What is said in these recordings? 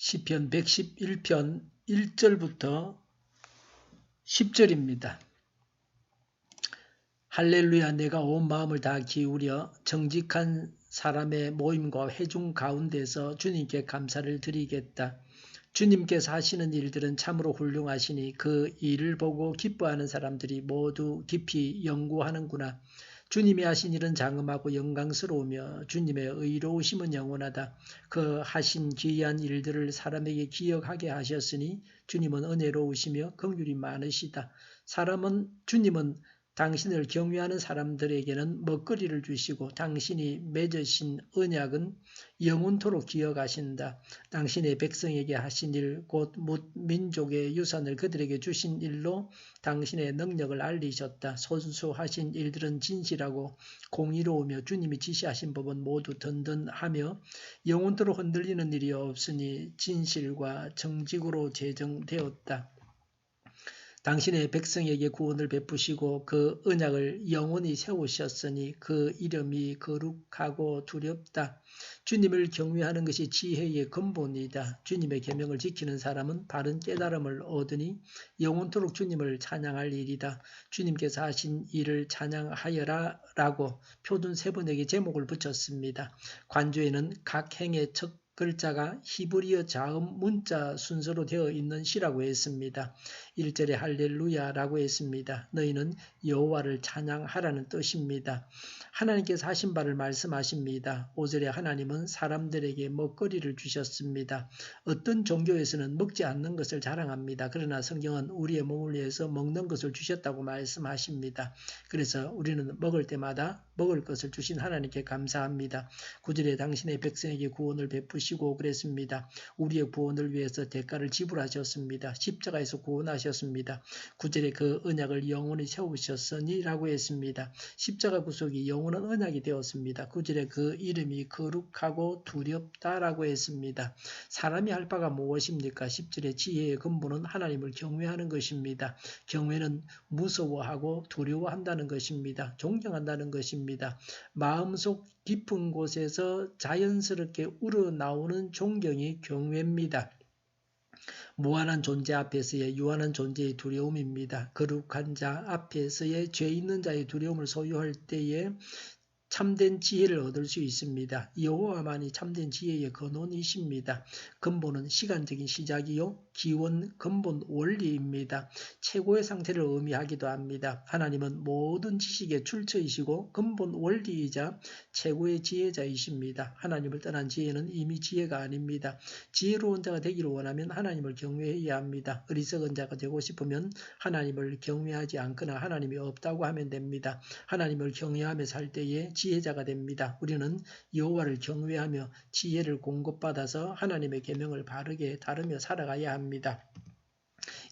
시편 111편 1절부터 10절입니다. 할렐루야. 내가 온 마음을 다 기울여 정직한 사람의 모임과 회중 가운데서 주님께 감사를 드리겠다. 주님께서 하시는 일들은 참으로 훌륭하시니 그 일을 보고 기뻐하는 사람들이 모두 깊이 연구하는구나. 주님이 하신 일은 장엄하고 영광스러우며 주님의 의로우심은 영원하다. 그 하신 기이한 일들을 사람에게 기억하게 하셨으니 주님은 은혜로우시며 긍휼이 많으시다. 주님은 당신을 경외하는 사람들에게는 먹거리를 주시고 당신이 맺으신 언약은 영원토록 기억하신다. 당신의 백성에게 하신 일, 곧 민족의 유산을 그들에게 주신 일로 당신의 능력을 알리셨다. 손수하신 일들은 진실하고 공의로우며 주님이 지시하신 법은 모두 든든하며 영원토록 흔들리는 일이 없으니 진실과 정직으로 제정되었다. 당신의 백성에게 구원을 베푸시고 그 언약을 영원히 세우셨으니 그 이름이 거룩하고 두렵다. 주님을 경외하는 것이 지혜의 근본이다. 주님의 계명을 지키는 사람은 바른 깨달음을 얻으니 영원토록 주님을 찬양할 일이다. 주님께서 하신 일을 찬양하여라 라고 표준 세 번에게 제목을 붙였습니다. 관조에는 각 행의 첫 글자가 히브리어 자음 문자 순서로 되어 있는 시라고 했습니다. 1절에 할렐루야라고 했습니다. 너희는 여호와를 찬양하라는 뜻입니다. 하나님께서 하신 바를 말씀하십니다. 5절에 하나님은 사람들에게 먹거리를 주셨습니다. 어떤 종교에서는 먹지 않는 것을 자랑합니다. 그러나 성경은 우리의 몸을 위해서 먹는 것을 주셨다고 말씀하십니다. 그래서 우리는 먹을 때마다 먹을 것을 주신 하나님께 감사합니다. 9절에 당신의 백성에게 구원을 베푸시고 그랬습니다. 우리의 구원을 위해서 대가를 지불하셨습니다. 십자가에서 구원하셨습니다. 9절에 그 언약을 영원히 세우셨으니 라고 했습니다. 십자가 구속이 영원한 언약이 되었습니다. 9절에 그 이름이 거룩하고 두렵다라고 했습니다. 사람이 할 바가 무엇입니까? 10절에 지혜의 근본은 하나님을 경외하는 것입니다. 경외는 무서워하고 두려워한다는 것입니다. 존경한다는 것입니다. 마음속 깊은 곳에서 자연스럽게 우러나오는 존경이 경외입니다. 무한한 존재 앞에서의 유한한 존재의 두려움입니다. 거룩한 자 앞에서의 죄 있는 자의 두려움을 소유할 때에 참된 지혜를 얻을 수 있습니다. 여호와만이 참된 지혜의 근원이십니다. 근본은 시간적인 시작이요 기원, 근본, 원리입니다. 최고의 상태를 의미하기도 합니다. 하나님은 모든 지식의 출처이시고 근본 원리이자 최고의 지혜자이십니다. 하나님을 떠난 지혜는 이미 지혜가 아닙니다. 지혜로운 자가 되기를 원하면 하나님을 경외해야 합니다. 어리석은 자가 되고 싶으면 하나님을 경외하지 않거나 하나님이 없다고 하면 됩니다. 하나님을 경외하며 살 때에 지혜자가 됩니다. 우리는 여호와를 경외하며 지혜를 공급받아서 하나님의 계명을 바르게 다루며 살아가야 합니다.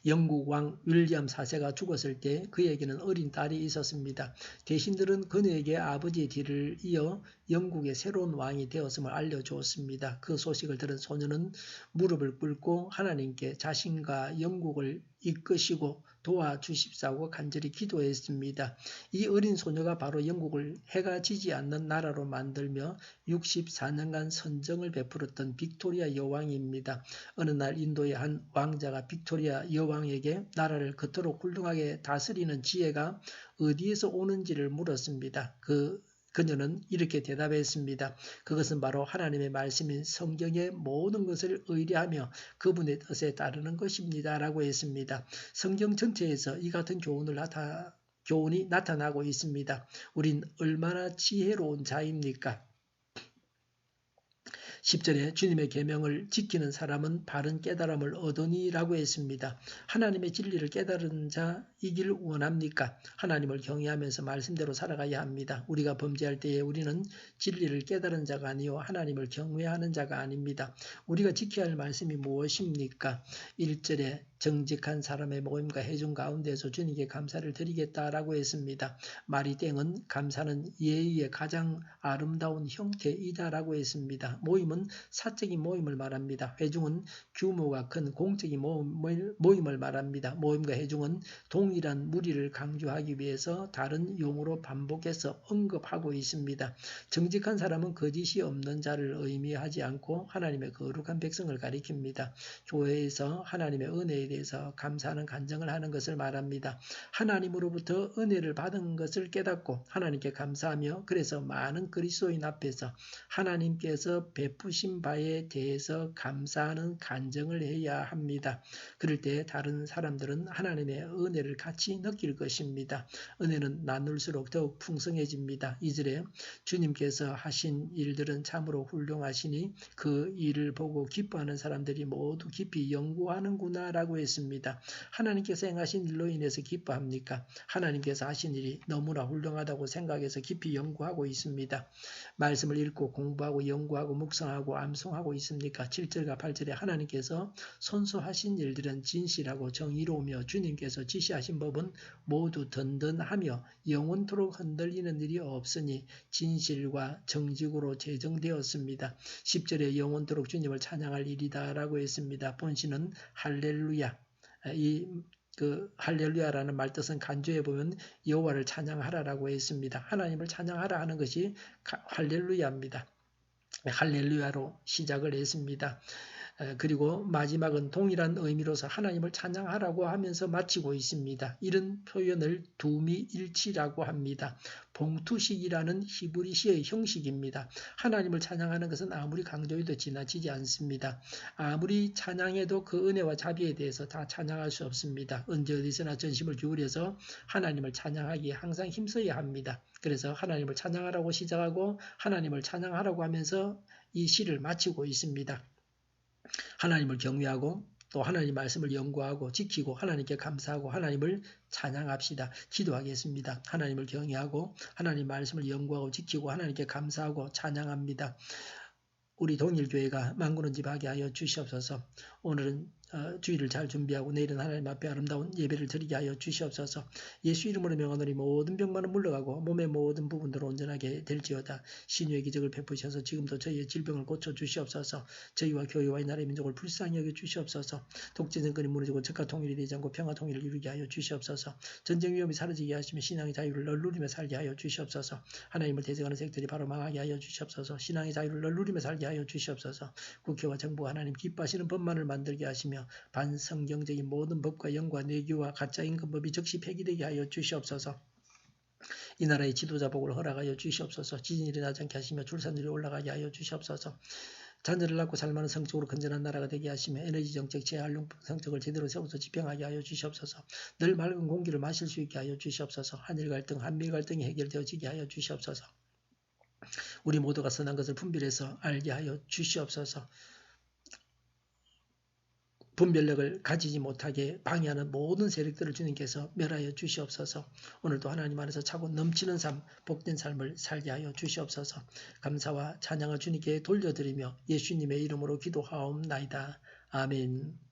영국 왕 윌리엄 4세가 죽었을 때 그에게는 어린 딸이 있었습니다. 대신들은 그녀에게 아버지의 뒤를 이어 영국의 새로운 왕이 되었음을 알려주었습니다. 그 소식을 들은 소녀는 무릎을 꿇고 하나님께 자신과 영국을 이끄시고 도와주십사고 간절히 기도했습니다. 이 어린 소녀가 바로 영국을 해가 지지 않는 나라로 만들며 64년간 선정을 베풀었던 빅토리아 여왕입니다. 어느 날 인도의 한 왕자가 빅토리아 여왕에게 나라를 그토록 훌륭하게 다스리는 지혜가 어디에서 오는지를 물었습니다. 그녀는 이렇게 대답했습니다. 그것은 바로 하나님의 말씀인 성경의 모든 것을 의뢰하며 그분의 뜻에 따르는 것입니다. 라고 했습니다. 성경 전체에서 이 같은 교훈이 나타나고 있습니다. 우린 얼마나 지혜로운 자입니까? 10절에 주님의 계명을 지키는 사람은 바른 깨달음을 얻으니 라고 했습니다. 하나님의 진리를 깨달은 자이길 원합니까? 하나님을 경외하면서 말씀대로 살아가야 합니다. 우리가 범죄할 때에 우리는 진리를 깨달은 자가 아니요 하나님을 경외하는 자가 아닙니다. 우리가 지켜야 할 말씀이 무엇입니까? 1절에 정직한 사람의 모임과 회중 가운데서 주님께 감사를 드리겠다라고 했습니다. 마리땡은 감사는 예의의 가장 아름다운 형태이다라고 했습니다. 모임은 사적인 모임을 말합니다. 회중은 규모가 큰 공적인 모임을 말합니다. 모임과 회중은 동일한 무리를 강조하기 위해서 다른 용어로 반복해서 언급하고 있습니다. 정직한 사람은 거짓이 없는 자를 의미하지 않고 하나님의 거룩한 백성을 가리킵니다. 교회에서 하나님의 은혜에 대해서 감사하는 간증을 하는 것을 말합니다. 하나님으로부터 은혜를 받은 것을 깨닫고 하나님께 감사하며 그래서 많은 그리스도인 앞에서 하나님께서 베푸신 바에 대해서 감사하는 간증을 해야 합니다. 그럴 때 다른 사람들은 하나님의 은혜를 같이 느낄 것입니다. 은혜는 나눌수록 더욱 풍성해집니다. 2절에 주님께서 하신 일들은 참으로 훌륭하시니 그 일을 보고 기뻐하는 사람들이 모두 깊이 연구하는구나 라고 했습니다. 하나님께서 행하신 일로 인해서 기뻐합니까? 하나님께서 하신 일이 너무나 훌륭하다고 생각해서 깊이 연구하고 있습니다. 말씀을 읽고 공부하고 연구하고 묵상하고 암송하고 있습니까? 7절과 8절에 하나님께서 선수하신 일들은 진실하고 정의로우며 주님께서 지시하신 법은 모두 든든하며 영원토록 흔들리는 일이 없으니 진실과 정직으로 제정되었습니다. 10절에 영원토록 주님을 찬양할 일이다 라고 했습니다. 본시는 할렐루야. 할렐루야라는 말 뜻은 간주해 보면 여호와를 찬양하라라고 했습니다. 하나님을 찬양하라 하는 것이 할렐루야입니다. 할렐루야로 시작을 했습니다. 그리고 마지막은 동일한 의미로서 하나님을 찬양하라고 하면서 마치고 있습니다. 이런 표현을 두미일치라고 합니다. 봉투식이라는 히브리시의 형식입니다. 하나님을 찬양하는 것은 아무리 강조해도 지나치지 않습니다. 아무리 찬양해도 그 은혜와 자비에 대해서 다 찬양할 수 없습니다. 언제 어디서나 전심을 기울여서 하나님을 찬양하기에 항상 힘써야 합니다. 그래서 하나님을 찬양하라고 시작하고 하나님을 찬양하라고 하면서 이 시를 마치고 있습니다. 하나님을 경외하고 또 하나님 말씀을 연구하고 지키고 하나님께 감사하고 하나님을 찬양합시다. 기도하겠습니다. 하나님을 경외하고 하나님 말씀을 연구하고 지키고 하나님께 감사하고 찬양합니다. 우리 동일교회가 만구는 집 하게 하여 주시옵소서. 오늘은 주일을 잘 준비하고 내일은 하나님 앞에 아름다운 예배를 드리게 하여 주시옵소서. 예수 이름으로 명하노니 모든 병만은 물러가고 몸의 모든 부분들을 온전하게 될지어다. 신유의 기적을 베푸셔서 지금도 저희의 질병을 고쳐 주시옵소서. 저희와 교회와 이 나라의 민족을 불쌍히 여겨 주시옵소서. 독재 정권이 무너지고 적과 통일이 되지 않고 평화 통일을 이루게 하여 주시옵소서. 전쟁 위험이 사라지게 하시며 신앙의 자유를 널누리며 살게 하여 주시옵소서. 하나님을 대적하는 세력들이 바로 망하게 하여 주시옵소서. 신앙의 자유를 널누리며 살게 하여 주시옵소서. 국회와 정부가 하나님 기뻐하시는 법만을 만들게 하시며 반성경적인 모든 법과 영과 내교와 가짜 임금법이 즉시 폐기되게 하여 주시옵소서. 이 나라의 지도자 복을 허락하여 주시옵소서. 지진이 일어나지 않게 하시며 출산율이 올라가게 하여 주시옵소서. 자녀를 낳고 살만한 성적으로 건전한 나라가 되게 하시며 에너지 정책, 재활용 정책을 제대로 세워서 집행하게 하여 주시옵소서. 늘 맑은 공기를 마실 수 있게 하여 주시옵소서. 한일 갈등, 한미 갈등이 해결되어지게 하여 주시옵소서. 우리 모두가 선한 것을 분별해서 알게 하여 주시옵소서. 분별력을 가지지 못하게 방해하는 모든 세력들을 주님께서 멸하여 주시옵소서. 오늘도 하나님 안에서 차고 넘치는 삶, 복된 삶을 살게 하여 주시옵소서. 감사와 찬양을 주님께 돌려드리며 예수님의 이름으로 기도하옵나이다. 아멘.